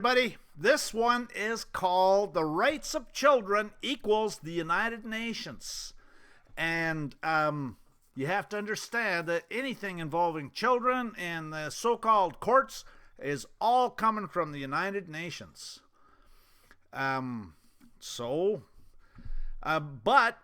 Buddy, this one is called The Rights of Children Equals the United Nations. And you have to understand that anything involving children in the so-called courts is all coming from the United Nations. But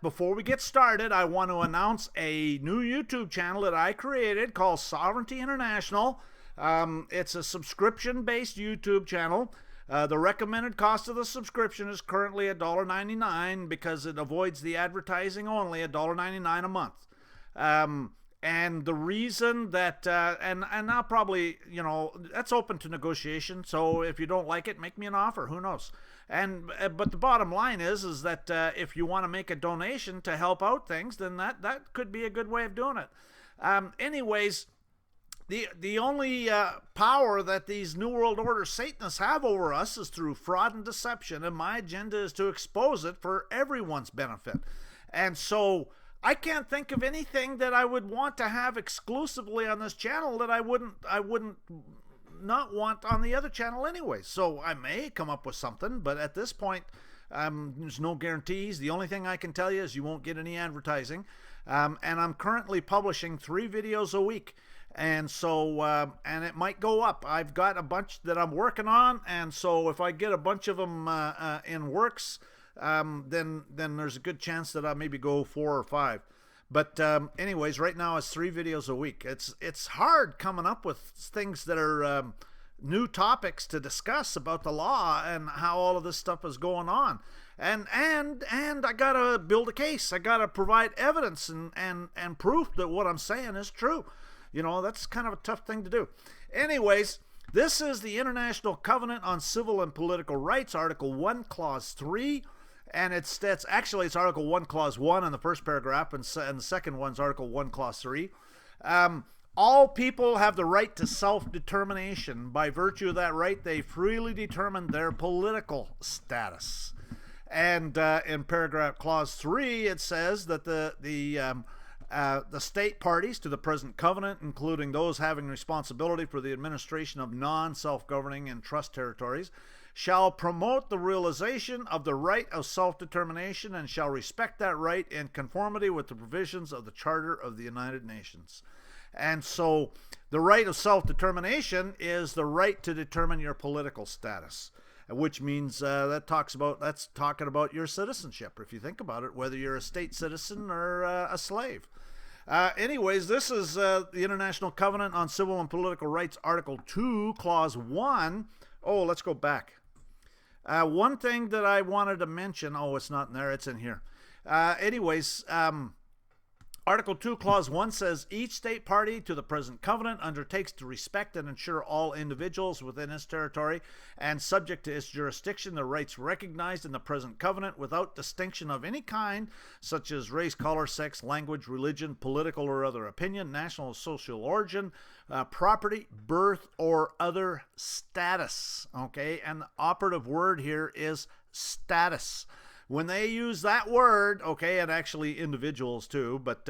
before we get started, I want to announce a new YouTube channel that I created called Sovereignty International. It's a subscription-based YouTube channel. The recommended cost of the subscription is currently $1.99 because it avoids the advertising only, $1.99 a month. And the reason that, and I'll probably, that's open to negotiation. So if you don't like it, make me an offer. Who knows? But the bottom line is that if you want to make a donation to help out things, then that could be a good way of doing it. Anyways, the only power that these New World Order Satanists have over us is through fraud and deception, and my agenda is to expose it for everyone's benefit. And so I can't think of anything that I would want to have exclusively on this channel that I wouldn't not want on the other channel anyway. So I may come up with something, but at this point, there's no guarantees. The only thing I can tell you is you won't get any advertising. And I'm currently publishing 3 videos a week. And so, and it might go up. I've got a bunch that I'm working on, and so if I get a bunch of them in works, then there's a good chance that I'll maybe go 4 or 5. But anyways, right now it's 3 videos a week. It's hard coming up with things that are new topics to discuss about the law and how all of this stuff is going on. And I gotta build a case. I gotta provide evidence and proof that what I'm saying is true. That's kind of a tough thing to do. Anyways, this is the International Covenant on Civil and Political Rights, Article 1, Clause 3. And it's Article 1, Clause 1 in the first paragraph, and the second one's Article 1, Clause 3. All people have the right to self-determination. By virtue of that right, they freely determine their political status. And in paragraph Clause 3, it says that the state parties to the present covenant, including those having responsibility for the administration of non-self-governing and trust territories, shall promote the realization of the right of self-determination and shall respect that right in conformity with the provisions of the Charter of the United Nations. And so the right of self-determination is the right to determine your political status, which means that's talking about your citizenship, if you think about it, whether you're a state citizen or a slave. Anyways, this is the International Covenant on Civil and Political Rights, Article 2, Clause 1. Oh, let's go back. One thing that I wanted to mention, it's not in there, it's in here. Article 2, Clause 1 says, each state party to the present covenant undertakes to respect and ensure all individuals within its territory and subject to its jurisdiction the rights recognized in the present covenant without distinction of any kind, such as race, color, sex, language, religion, political or other opinion, national or social origin, property, birth, or other status. Okay, and the operative word here is status. When they use that word, okay, and actually individuals too, but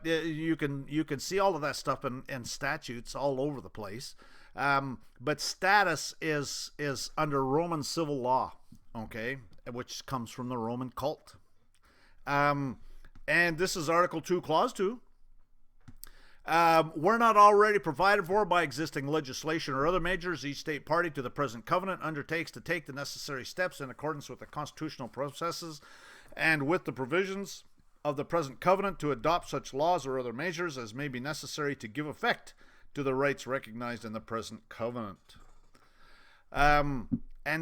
you can see all of that stuff in statutes all over the place. But status is under Roman civil law, okay, which comes from the Roman cult. And this is Article 2, Clause 2. Were not already provided for by existing legislation or other measures, each state party to the present covenant undertakes to take the necessary steps in accordance with the constitutional processes and with the provisions of the present covenant to adopt such laws or other measures as may be necessary to give effect to the rights recognized in the present covenant. And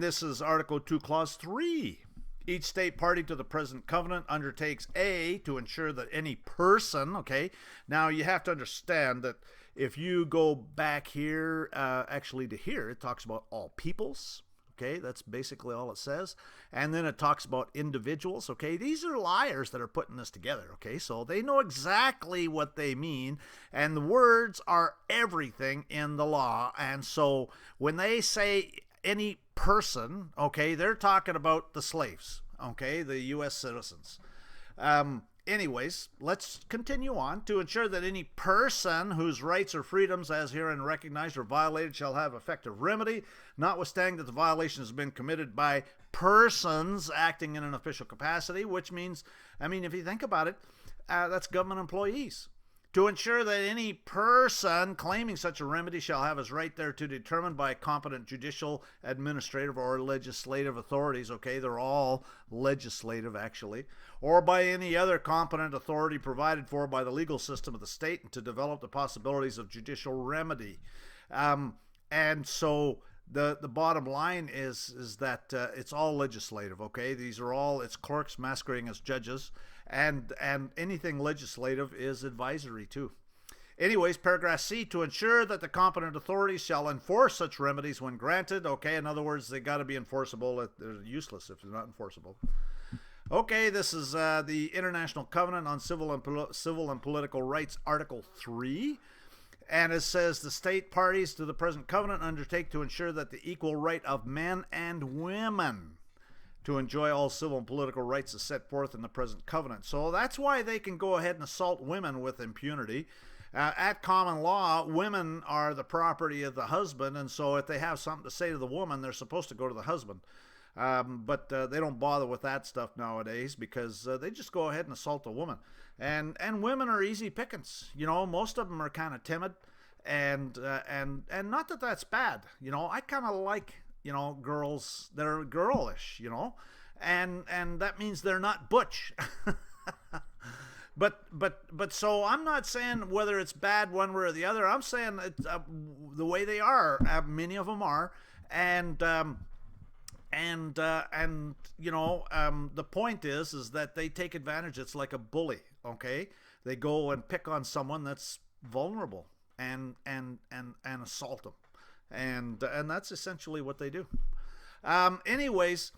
this is Article 2, Clause 3. Each state party to the present covenant undertakes to ensure that any person, okay, now you have to understand that if you go back here, actually to here, it talks about all peoples, okay, that's basically all it says, and then it talks about individuals, okay, these are liars that are putting this together, okay, so they know exactly what they mean, and the words are everything in the law, and so when they say any person, okay, they're talking about the slaves, okay, the U.S. citizens. Anyways, let's continue on. To ensure that any person whose rights or freedoms as herein recognized or violated shall have effective remedy, notwithstanding that the violation has been committed by persons acting in an official capacity, which means, I mean, if you think about it, that's government employees. To ensure that any person claiming such a remedy shall have his right thereto determined by competent judicial, administrative, or legislative authorities. Okay, they're all legislative, actually. Or by any other competent authority provided for by the legal system of the state, and to develop the possibilities of judicial remedy. And so the bottom line is that it's all legislative, okay? These are all, it's clerks masquerading as judges. And anything legislative is advisory too. Anyways, paragraph C, to ensure that the competent authorities shall enforce such remedies when granted. Okay, in other words, they got to be enforceable. They're useless if they're not enforceable. Okay, this is the International Covenant on Civil and Political Rights, Article 3. And it says the state parties to the present covenant undertake to ensure that the equal right of men and women to enjoy all civil and political rights is set forth in the present covenant. So that's why they can go ahead and assault women with impunity. At common law, women are the property of the husband, and so if they have something to say to the woman, they're supposed to go to the husband. But they don't bother with that stuff nowadays because they just go ahead and assault the woman. And women are easy pickings. You know, most of them are kind of timid, and not that that's bad. You know, I kind of like, you know, girls that are girlish, you know, and that means they're not butch. but so I'm not saying whether it's bad one way or the other. I'm saying it's, the way they are. Many of them are, and you know, the point is that they take advantage. It's like a bully. Okay, they go and pick on someone that's vulnerable and assault them. And that's essentially what they do. Anyways,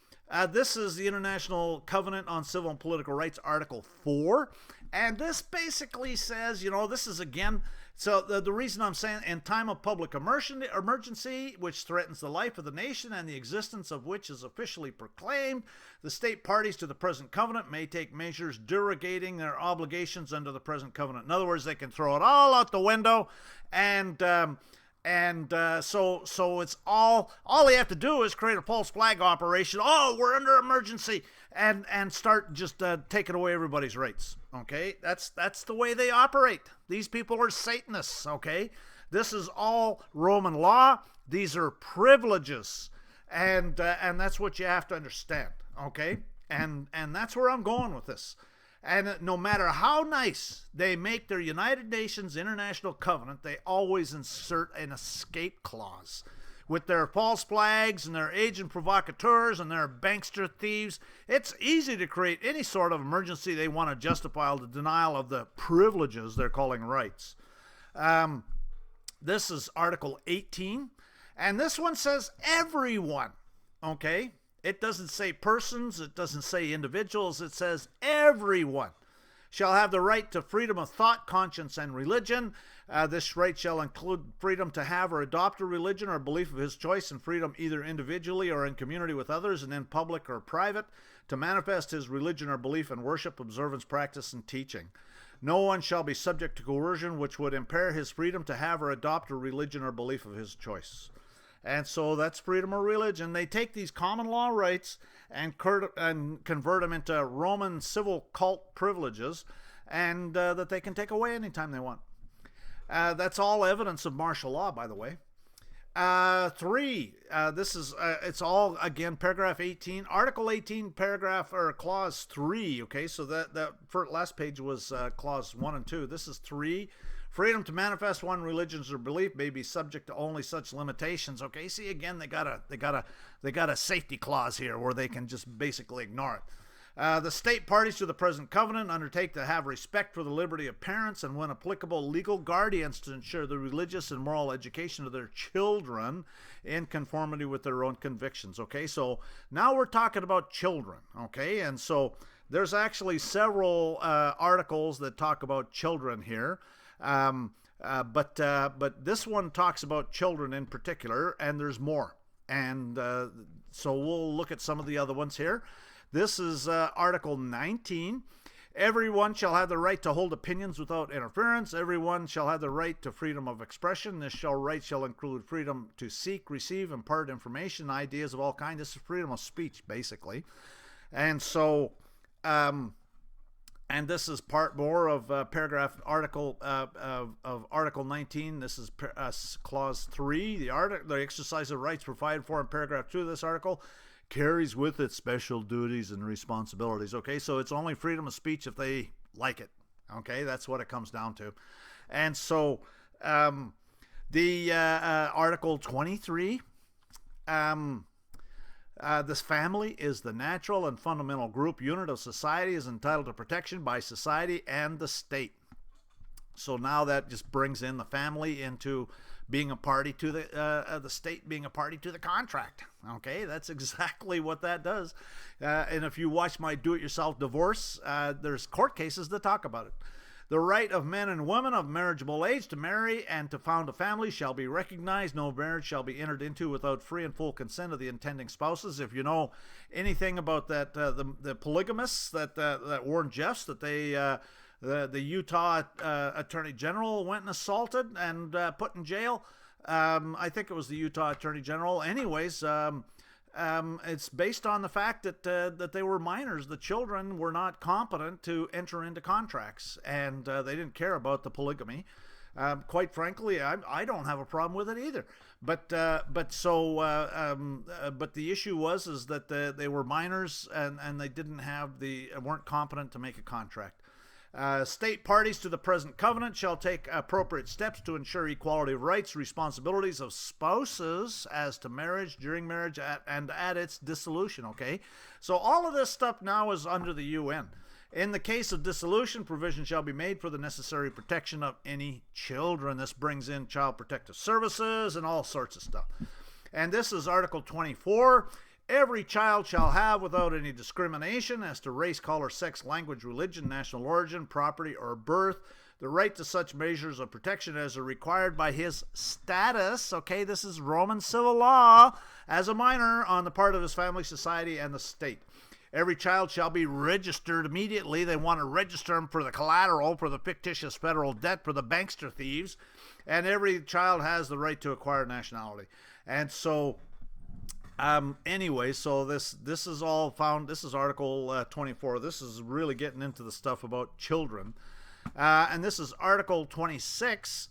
this is the International Covenant on Civil and Political Rights, Article 4. And this basically says, you know, this is again, so the reason I'm saying, in time of public emergency, which threatens the life of the nation and the existence of which is officially proclaimed, the state parties to the present covenant may take measures derogating their obligations under the present covenant. In other words, they can throw it all out the window, and so it's all they have to do is create a false flag operation. Oh, we're under emergency, and start just taking away everybody's rights. Okay, that's the way they operate. These people are Satanists. Okay, this is all Roman law. These are privileges, and that's what you have to understand. Okay, and that's where I'm going with this. And no matter how nice they make their United Nations International Covenant, they always insert an escape clause. With their false flags and their agent provocateurs and their bankster thieves, it's easy to create any sort of emergency they want to justify the denial of the privileges they're calling rights. This is Article 18, and this one says everyone, okay? It doesn't say persons, it doesn't say individuals, it says everyone shall have the right to freedom of thought, conscience, and religion. This right shall include freedom to have or adopt a religion or belief of his choice, and freedom either individually or in community with others and in public or private to manifest his religion or belief in worship, observance, practice, and teaching. No one shall be subject to coercion which would impair his freedom to have or adopt a religion or belief of his choice. And so that's freedom of religion. They take these common law rights and convert them into Roman civil cult privileges, and that they can take away anytime they want. That's all evidence of martial law, by the way. 3, this is, it's all, again, paragraph 18, Article 18, paragraph, or clause 3, okay? So that last page was clause 1 and 2. This is 3. Freedom to manifest one religion's or belief may be subject to only such limitations. Okay, see, again, they got a safety clause here where they can just basically ignore it. The state parties to the present covenant undertake to have respect for the liberty of parents and, when applicable, legal guardians to ensure the religious and moral education of their children in conformity with their own convictions. Okay, so now we're talking about children. Okay, and so there's actually several articles that talk about children here. But this one talks about children in particular, and there's more. And so we'll look at some of the other ones here. This is Article 19. Everyone shall have the right to hold opinions without interference. Everyone shall have the right to freedom of expression. This right shall include freedom to seek, receive, impart information, ideas of all kinds. This is freedom of speech, basically. And so, and this is part more of article of Article 19. This is Clause 3. The exercise of rights provided for in paragraph 2 of this article carries with it special duties and responsibilities. Okay, so it's only freedom of speech if they like it. Okay, that's what it comes down to. And so the Article 23, this family is the natural and fundamental group unit of society, is entitled to protection by society and the state. So now that just brings in the family into being a party to the state being a party to the contract. Okay, that's exactly what that does. And if you watch my do-it-yourself divorce, there's court cases that talk about it. The right of men and women of marriageable age to marry and to found a family shall be recognized. No marriage shall be entered into without free and full consent of the intending spouses. If you know anything about that, the polygamists that warned Jeffs that the Utah Attorney General went and assaulted and put in jail. I think it was the Utah Attorney General. Anyways, it's based on the fact that they were minors. The children were not competent to enter into contracts, and they didn't care about the polygamy. Quite frankly, I don't have a problem with it either. But the issue was that they were minors and they weren't competent to make a contract. State parties to the present covenant shall take appropriate steps to ensure equality of rights, responsibilities of spouses as to marriage, during marriage, and at its dissolution. Okay, so all of this stuff now is under the UN. In the case of dissolution, provision shall be made for the necessary protection of any children. This brings in child protective services and all sorts of stuff. And this is Article 24. Every child shall have, without any discrimination as to race, color, sex, language, religion, national origin, property, or birth, the right to such measures of protection as are required by his status. Okay, this is Roman civil law, as a minor on the part of his family, society, and the state. Every child shall be registered immediately. They want to register them for the collateral, for the fictitious federal debt, for the bankster thieves. And every child has the right to acquire nationality. And so anyway, so this is all found. This is Article 24. This is really getting into the stuff about children. And this is Article 26.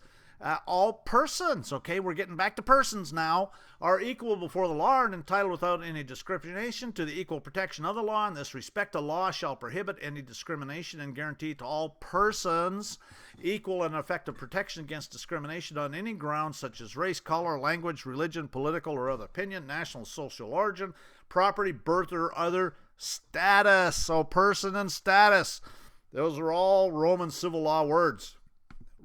All persons, okay, we're getting back to persons now, are equal before the law and entitled without any discrimination to the equal protection of the law. In this respect, the law shall prohibit any discrimination and guarantee to all persons equal and effective protection against discrimination on any grounds such as race, color, language, religion, political or other opinion, national, social origin, property, birth, or other status. So person and status, those are all Roman civil law words.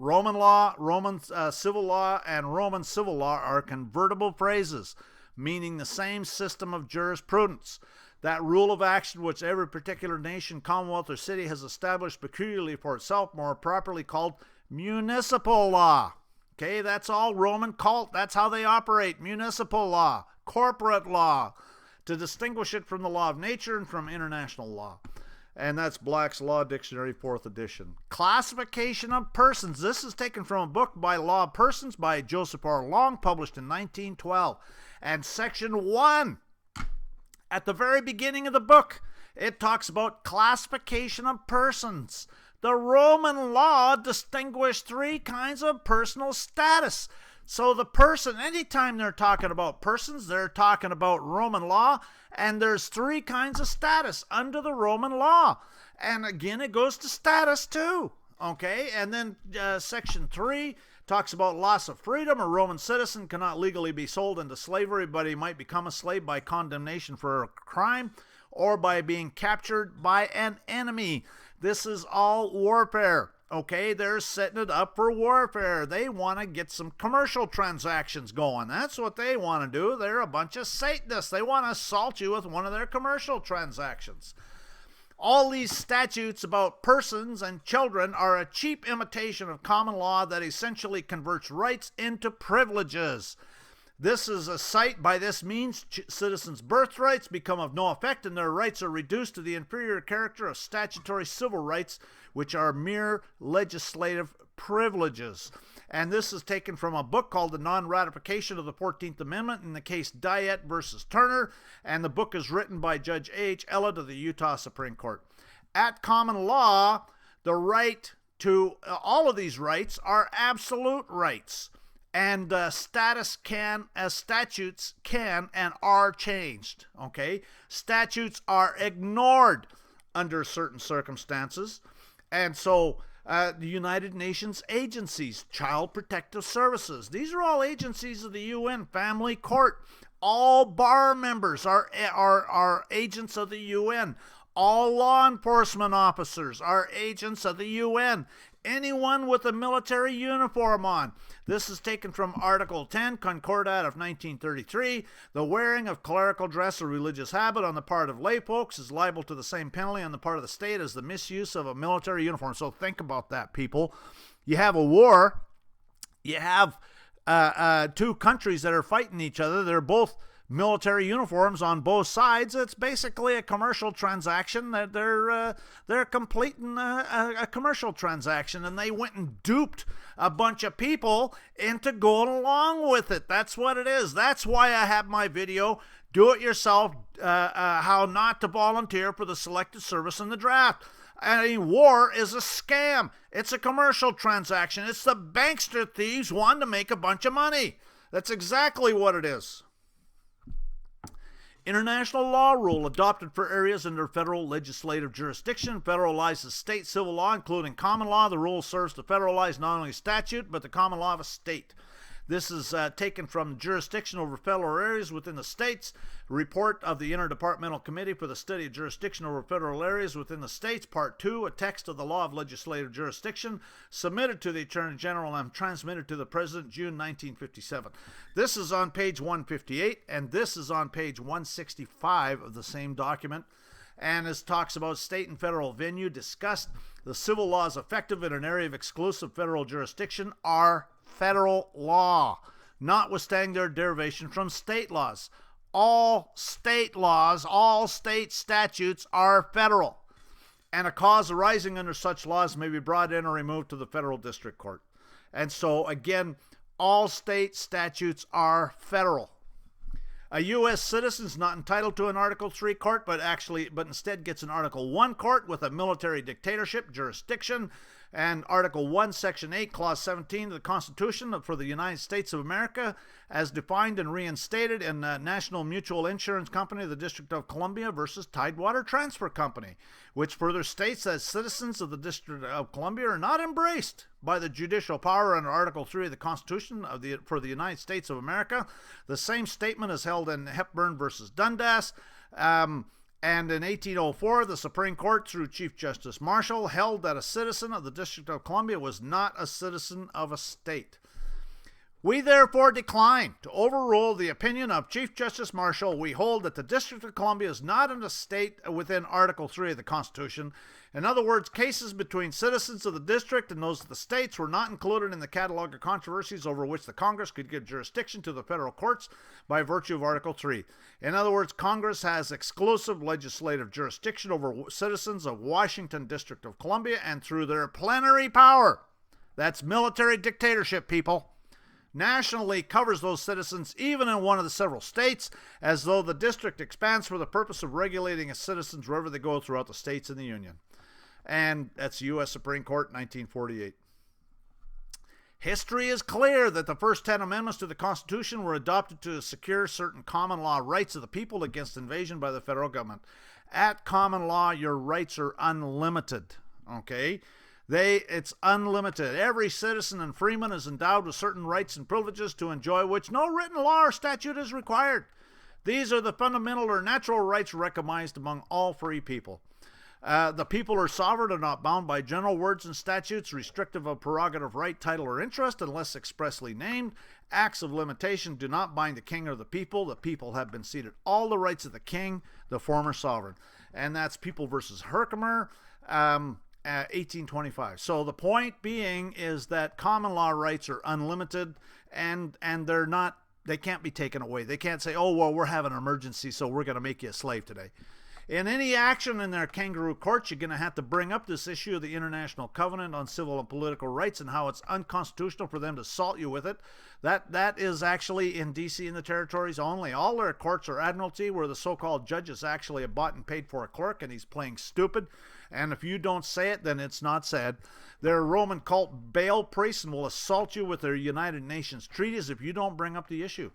Roman law, Roman civil law, and Roman civil law are convertible phrases, meaning the same system of jurisprudence. That rule of action which every particular nation, commonwealth, or city has established peculiarly for itself, more properly called municipal law. Okay, that's all Roman cult. That's how they operate. Municipal law, corporate law, to distinguish it from the law of nature and from international law. And that's Black's Law Dictionary, 4th edition. Classification of persons. This is taken from a book by Law of Persons by Joseph R. Long, published in 1912. And section 1, at the very beginning of the book, it talks about classification of persons. The Roman law distinguished 3 kinds of personal status. So the person, anytime they're talking about persons, they're talking about Roman law, and there's 3 kinds of status under the Roman law. And again, it goes to status too. Okay, and then section 3 talks about loss of freedom. A Roman citizen cannot legally be sold into slavery, but he might become a slave by condemnation for a crime or by being captured by an enemy. This is all warfare. Okay, they're setting it up for warfare. They want to get some commercial transactions going. That's what they want to do. They're a bunch of Satanists. They want to assault you with one of their commercial transactions. All these statutes about persons and children are a cheap imitation of common law that essentially converts rights into privileges. This is a cite. By this means, citizens' birthrights become of no effect, and their rights are reduced to the inferior character of statutory civil rights, which are mere legislative privileges. And this is taken from a book called The Non-Ratification of the 14th Amendment in the case Diet versus Turner, and the book is written by Judge A.H. Ellett of the Utah Supreme Court. At common law, the right to all of these rights are absolute rights. And statutes can and are changed, okay? Statutes are ignored under certain circumstances. And so the United Nations agencies, Child Protective Services, these are all agencies of the UN, Family Court. All bar members are agents of the UN. All law enforcement officers are agents of the UN. Anyone with a military uniform on. This is taken from Article 10, Concordat of 1933. The wearing of clerical dress or religious habit on the part of lay folks is liable to the same penalty on the part of the state as the misuse of a military uniform. So think about that, people. You have a war. You have two countries that are fighting each other. They're both military uniforms on both sides. It's basically a commercial transaction. They're completing a commercial transaction, and they went and duped a bunch of people into going along with it. That's what it is. That's why I have my video, Do It Yourself, How Not to Volunteer for the Selective Service in the Draft. I mean, war is a scam. It's a commercial transaction. It's the bankster thieves wanting to make a bunch of money. That's exactly what it is. International law rule adopted for areas under federal legislative jurisdiction federalizes state civil law, including common law. The rule serves to federalize not only statute, but the common law of a state. This is taken from jurisdiction over federal areas within the states, report of the Interdepartmental Committee for the Study of Jurisdiction over Federal Areas within the States, Part 2, a text of the Law of Legislative Jurisdiction, submitted to the Attorney General and transmitted to the President June 1957. This is on page 158, and this is on page 165 of the same document. And as talks about state and federal venue, discussed the civil laws effective in an area of exclusive federal jurisdiction are federal law, notwithstanding their derivation from state laws. All state laws, all state statutes are federal, and a cause arising under such laws may be brought in or removed to the federal district court. And so, again, all state statutes are federal. A U.S. citizen is not entitled to an Article 3 court, but instead gets an Article 1 court with a military dictatorship jurisdiction. And Article 1, Section 8, Clause 17 of the Constitution for the United States of America, as defined and reinstated in National Mutual Insurance Company of the District of Columbia versus Tidewater Transfer Company, which further states that citizens of the District of Columbia are not embraced by the judicial power under Article 3 of the Constitution for the United States of America. The same statement is held in Hepburn versus Dundas. And in 1804, the Supreme Court, through Chief Justice Marshall, held that a citizen of the District of Columbia was not a citizen of a state. We therefore decline to overrule the opinion of Chief Justice Marshall. We hold that the District of Columbia is not in a state within Article 3 of the Constitution. In other words, cases between citizens of the district and those of the states were not included in the catalog of controversies over which the Congress could give jurisdiction to the federal courts by virtue of Article 3. In other words, Congress has exclusive legislative jurisdiction over citizens of Washington District of Columbia, and through their plenary power, that's military dictatorship, people, nationally covers those citizens even in one of the several states, as though the district expands for the purpose of regulating its citizens wherever they go throughout the states in the Union. And that's the U.S. Supreme Court, 1948. History is clear that the first 10 amendments to the Constitution were adopted to secure certain common law rights of the people against invasion by the federal government. At common law, your rights are unlimited, okay? It's unlimited. Every citizen and freeman is endowed with certain rights and privileges to enjoy which no written law or statute is required. These are the fundamental or natural rights recognized among all free people. The people are sovereign and not bound by general words and statutes restrictive of prerogative, right, title, or interest unless expressly named. Acts of limitation do not bind the king or the people. The people have been ceded all the rights of the king, the former sovereign. And that's People versus Herkimer, 1825. So the point being is that common law rights are unlimited, and they're not They can't be taken away. They can't say, oh, well, we're having an emergency, so we're going to make you a slave today. In any action in their kangaroo courts, you're going to have to bring up this issue of the International Covenant on Civil and Political Rights and how it's unconstitutional for them to assault you with it. That is actually in D.C. and the territories only. All their courts are admiralty, where the so-called judge is actually a bought and paid for a clerk, and he's playing stupid. And if you don't say it, then it's not said. They're Roman cult Baal priests and will assault you with their United Nations treaties if you don't bring up the issue.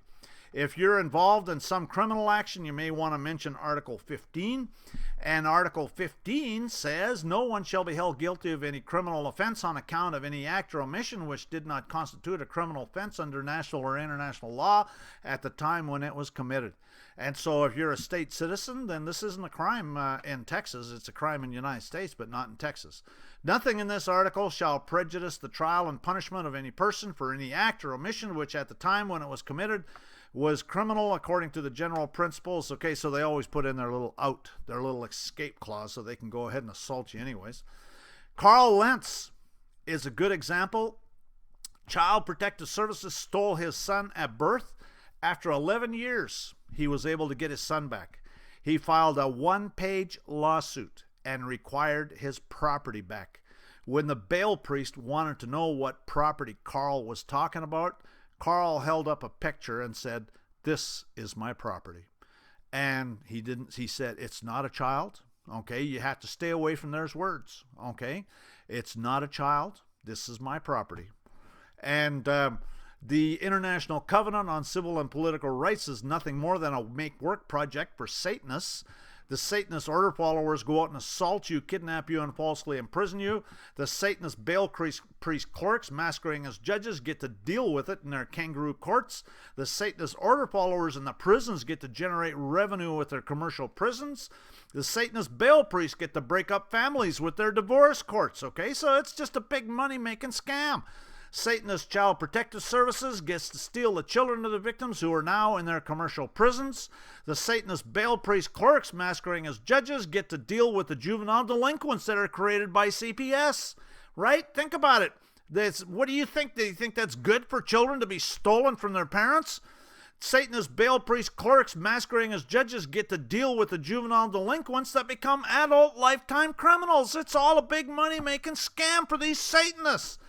If you're involved in some criminal action, you may want to mention Article 15. And Article 15 says, no one shall be held guilty of any criminal offense on account of any act or omission which did not constitute a criminal offense under national or international law at the time when it was committed. And so if you're a state citizen, then this isn't a crime in Texas. It's a crime in the United States, but not in Texas. Nothing in this article shall prejudice the trial and punishment of any person for any act or omission which at the time when it was committed was criminal according to the general principles. Okay, so they always put in their little out, their little escape clause, so they can go ahead and assault you anyways. Carl Lentz is a good example. Child Protective Services stole his son at birth. After 11 years, he was able to get his son back. He filed a one-page lawsuit and required his property back. When the Baal priest wanted to know what property Carl was talking about, Carl held up a picture and said, "This is my property." And he said, "It's not a child." Okay, you have to stay away from those words. Okay, it's not a child. This is my property. And the International Covenant on Civil and Political Rights is nothing more than a make-work project for Satanists. The Satanist order followers go out and assault you, kidnap you, and falsely imprison you. The Satanist Baal priest clerks masquerading as judges get to deal with it in their kangaroo courts. The Satanist order followers in the prisons get to generate revenue with their commercial prisons. The Satanist Baal priests get to break up families with their divorce courts. Okay, so it's just a big money-making scam. Satanist Child Protective Services gets to steal the children of the victims who are now in their commercial prisons. The Satanist Baal priest clerks masquerading as judges get to deal with the juvenile delinquents that are created by CPS. Right? Think about it. What do you think? Do you think that's good for children to be stolen from their parents? Satanist Baal priest clerks masquerading as judges get to deal with the juvenile delinquents that become adult lifetime criminals. It's all a big money-making scam for these Satanists.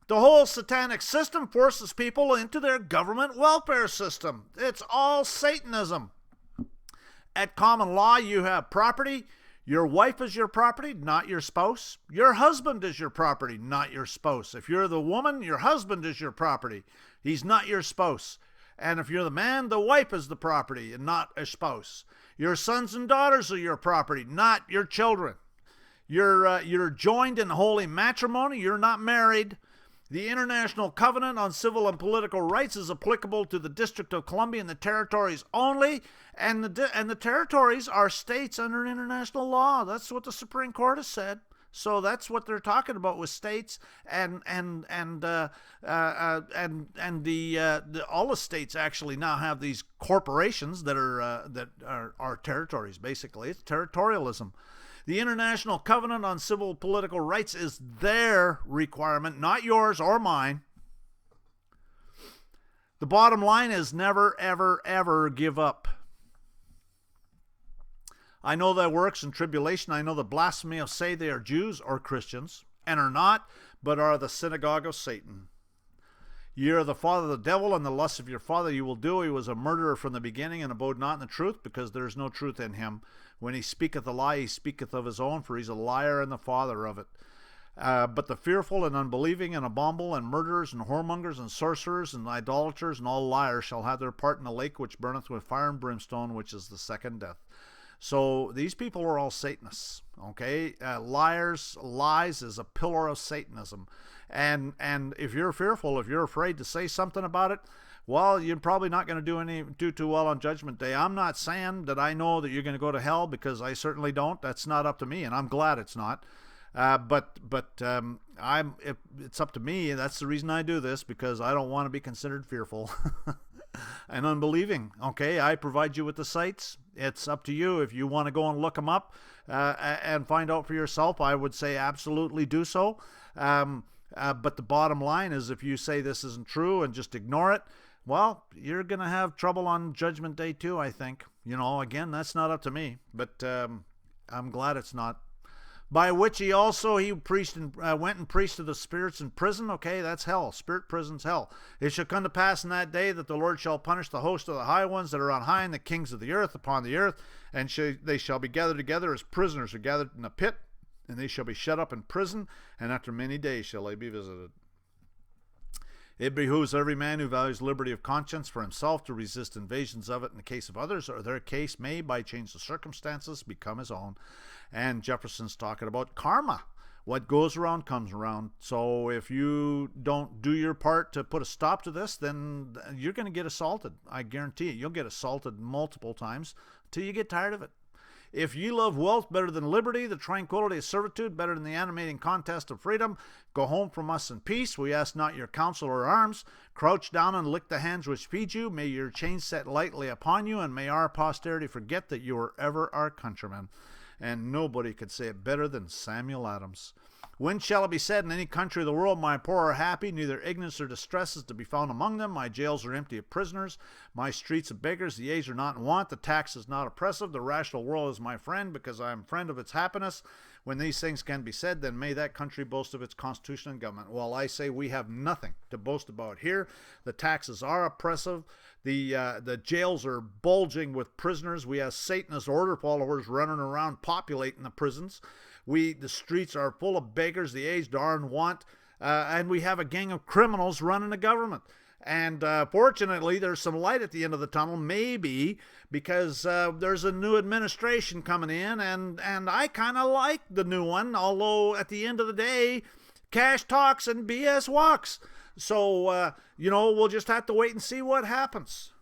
The whole satanic system forces people into their government welfare system. It's all Satanism. At common law, you have property. Your wife is your property, not your spouse. Your husband is your property, not your spouse. If you're the woman, your husband is your property. He's not your spouse. And if you're the man, the wife is the property and not a spouse. Your sons and daughters are your property, not your children. You're joined in holy matrimony. You're not married. The International Covenant on Civil and Political Rights is applicable to the District of Columbia and the territories only, and the territories are states under international law. That's what the Supreme Court has said. So that's what they're talking about with states and all the states actually now have these corporations that are territories. Basically, it's territorialism. The International Covenant on Civil and Political Rights is their requirement, not yours or mine. The bottom line is never, ever, ever give up. I know their works and tribulation. I know the blasphemy of say they are Jews or Christians, and are not, but are the synagogue of Satan. Ye are the father of the devil, and the lust of your father you will do. He was a murderer from the beginning, and abode not in the truth, because there is no truth in him. When he speaketh a lie, he speaketh of his own, for he's a liar and the father of it. But the fearful and unbelieving and abominable and murderers and whoremongers and sorcerers and idolaters and all liars shall have their part in the lake which burneth with fire and brimstone, which is the second death. So these people are all Satanists, okay? Lies is a pillar of Satanism. And if you're fearful, if you're afraid to say something about it, well, you're probably not going to do too well on Judgment Day. I'm not saying that I know that you're going to go to hell, because I certainly don't. That's not up to me, and I'm glad it's not. But it's up to me, and that's the reason I do this, because I don't want to be considered fearful and unbelieving. Okay, I provide you with the sites. It's up to you if you want to go and look them up and find out for yourself. I would say absolutely do so. But the bottom line is, if you say this isn't true and just ignore it, well, you're going to have trouble on Judgment Day too, I think. Again, that's not up to me, but I'm glad it's not. By which he went and preached to the spirits in prison. Okay, that's hell. Spirit prison's hell. It shall come to pass in that day that the Lord shall punish the host of the high ones that are on high, and the kings of the earth upon the earth, and they shall be gathered together as prisoners are gathered in a pit, and they shall be shut up in prison, and after many days shall they be visited. It behooves every man who values liberty of conscience for himself to resist invasions of it in the case of others, or their case may, by change of circumstances, become his own. And Jefferson's talking about karma. What goes around comes around. So if you don't do your part to put a stop to this, then you're going to get assaulted. I guarantee it. You'll get assaulted multiple times until you get tired of it. If ye love wealth better than liberty, the tranquility of servitude better than the animating contest of freedom, go home from us in peace. We ask not your counsel or arms. Crouch down and lick the hands which feed you. May your chains set lightly upon you, and may our posterity forget that you were ever our countrymen. And nobody could say it better than Samuel Adams. When shall it be said in any country of the world, my poor are happy, neither ignorance or distress is to be found among them. My jails are empty of prisoners, my streets of beggars, the aged are not in want, the tax is not oppressive, the rational world is my friend, because I am friend of its happiness. When these things can be said, then may that country boast of its constitution and government. Well, I say we have nothing to boast about here. The taxes are oppressive. The jails are bulging with prisoners. We have Satanist order followers running around populating the prisons. The streets are full of beggars. The aged are in want. And we have a gang of criminals running the government. And fortunately, there's some light at the end of the tunnel, maybe, because there's a new administration coming in, and I kind of like the new one, although at the end of the day, cash talks and BS walks. So, we'll just have to wait and see what happens.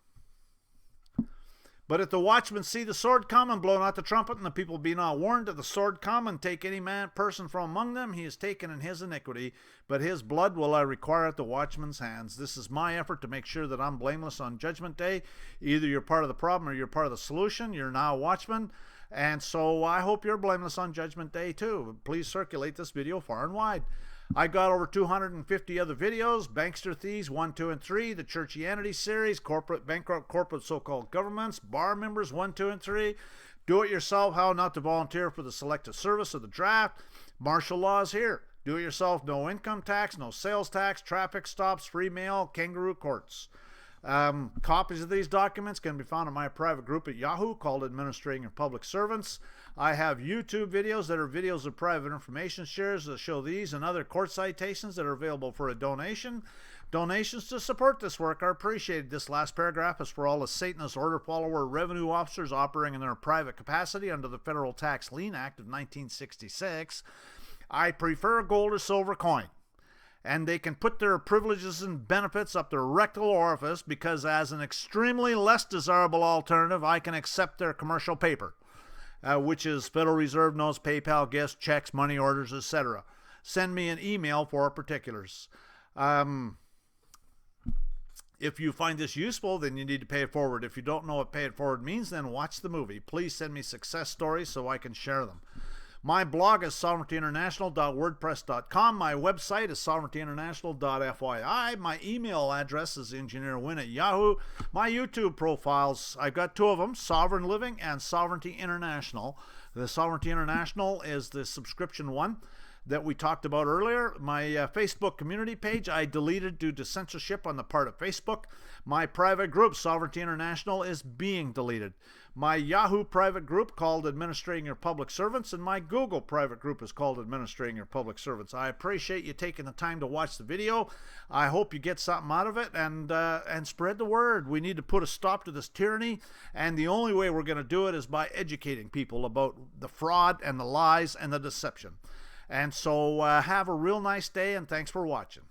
But if the watchmen see the sword come and blow not the trumpet, and the people be not warned, if the sword come and take any person from among them, he is taken in his iniquity, but his blood will I require at the watchman's hands. This is my effort to make sure that I'm blameless on Judgment Day. Either you're part of the problem or you're part of the solution. You're now a watchman, and so I hope you're blameless on Judgment Day too. Please circulate this video far and wide. I got over 250 other videos: Bankster Thieves 1, 2, and 3, the Churchianity series, bankrupt corporate so-called governments, bar members 1, 2, and 3, do it yourself, how not to volunteer for the selective service of the draft, martial laws here, do it yourself, no income tax, no sales tax, traffic stops, free mail, kangaroo courts. Copies of these documents can be found in my private group at Yahoo called Administrating Your Public Servants. I have YouTube videos that are videos of private information shares that show these and other court citations that are available for a donation. Donations to support this work are appreciated. This last paragraph is for all the Satanist order follower revenue officers operating in their private capacity under the Federal Tax Lien Act of 1966. I prefer gold or silver coin, and they can put their privileges and benefits up their rectal orifice, because as an extremely less desirable alternative, I can accept their commercial paper, which is Federal Reserve notes, PayPal gifts, checks, money orders, etc. Send me an email for particulars. If you find this useful, then you need to pay it forward. If you don't know what pay it forward means, then watch the movie. Please send me success stories so I can share them. My blog is sovereigntyinternational.wordpress.com. My website is sovereigntyinternational.fyi. My email address is engineerwin@yahoo. My YouTube profiles, I've got two of them, Sovereign Living and Sovereignty International. The Sovereignty International is the subscription one that we talked about earlier. My Facebook community page I deleted due to censorship on the part of Facebook. My private group, Sovereignty International, is being deleted. My Yahoo private group called Administrating Your Public Servants, and my Google private group is called Administrating Your Public Servants. I appreciate you taking the time to watch the video. I hope you get something out of it, and spread the word. We need to put a stop to this tyranny, and the only way we're going to do it is by educating people about the fraud and the lies and the deception. And so have a real nice day, and thanks for watching.